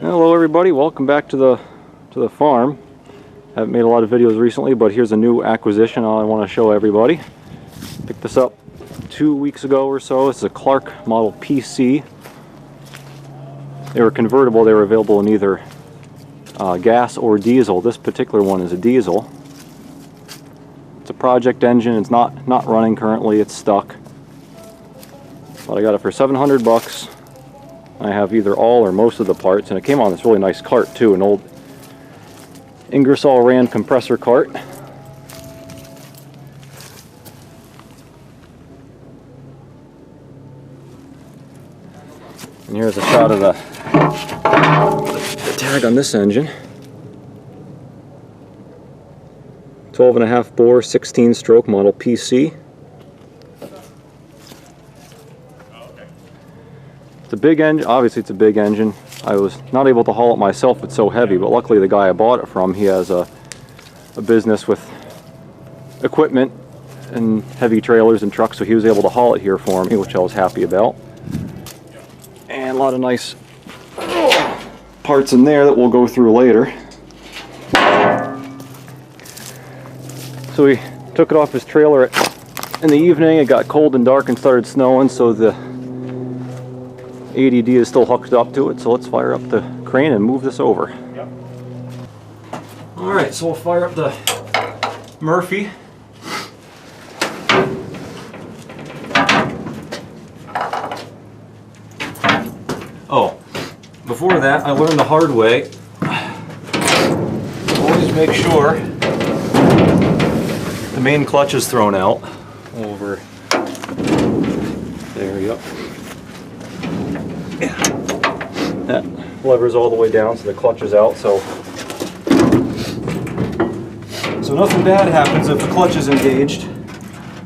Hello everybody, welcome back to the farm. Haven't made a lot of videos recently, but here's a new acquisition I want to show everybody. Picked this up 2 weeks ago or so. It's a Clark Model PC. They were convertible. They were available in either gas or diesel. This particular one is a diesel. It's a project engine. It's not running currently. It's stuck. But I got it for 700 bucks. I have either all or most of the parts, and it came on this really nice cart too, an old Ingersoll Rand compressor cart. And here's a shot of the tag on this engine. 12.5 bore, 16-stroke Model PC. It's a big engine. Obviously it's a big engine. I was not able to haul it myself, it's so heavy, but luckily the guy I bought it from, he has a business with equipment and heavy trailers and trucks, so he was able to haul it here for me, which I was happy about. And a lot of nice parts in there that we'll go through later. So we took it off his trailer in the evening. It got cold and dark and started snowing, so the ADD is still hooked up to it, so let's fire up the crane and move this over. Yep. Alright, so we'll fire up the Murphy. Oh, before that, I learned the hard way. Always make sure the main clutch is thrown out. Over there, yep. That lever's all the way down, so the clutch is out, so nothing bad happens if the clutch is engaged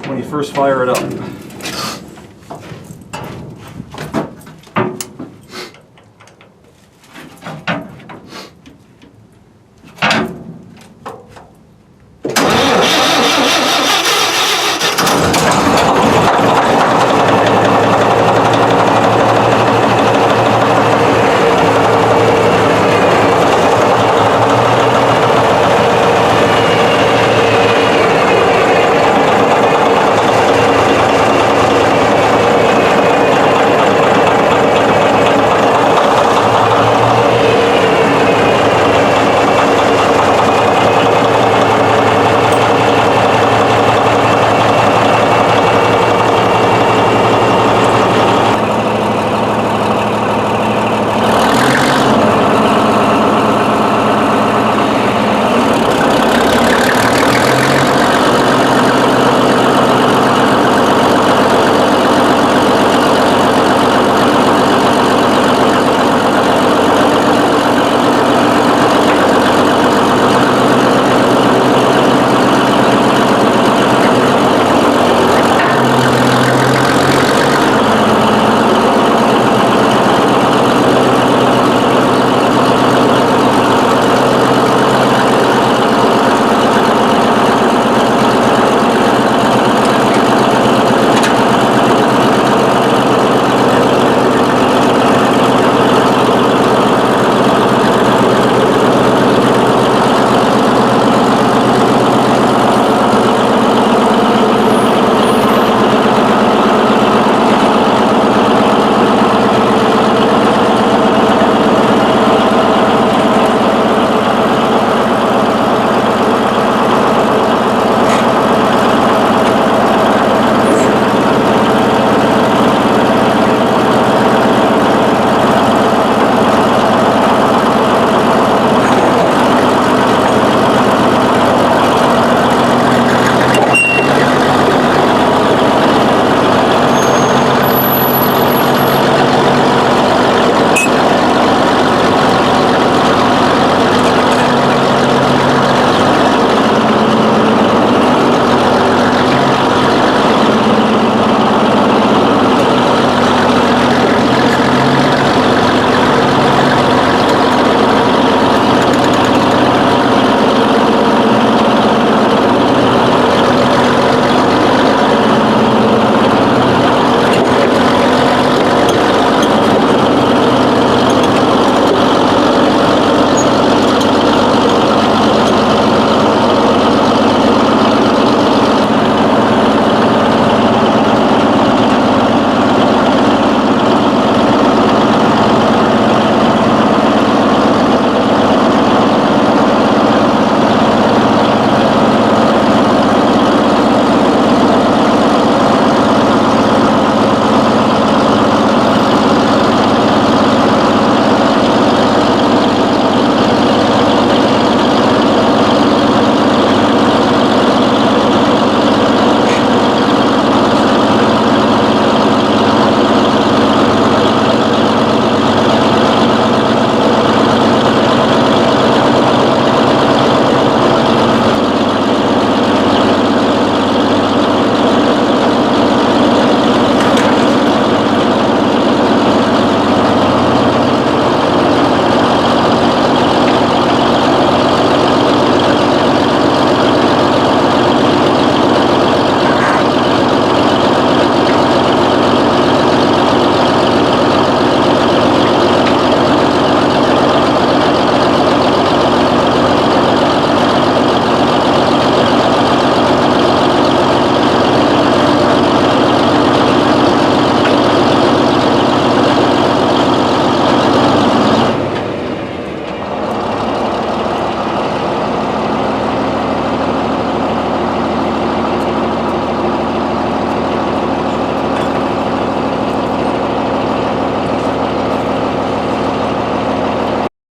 when you first fire it up.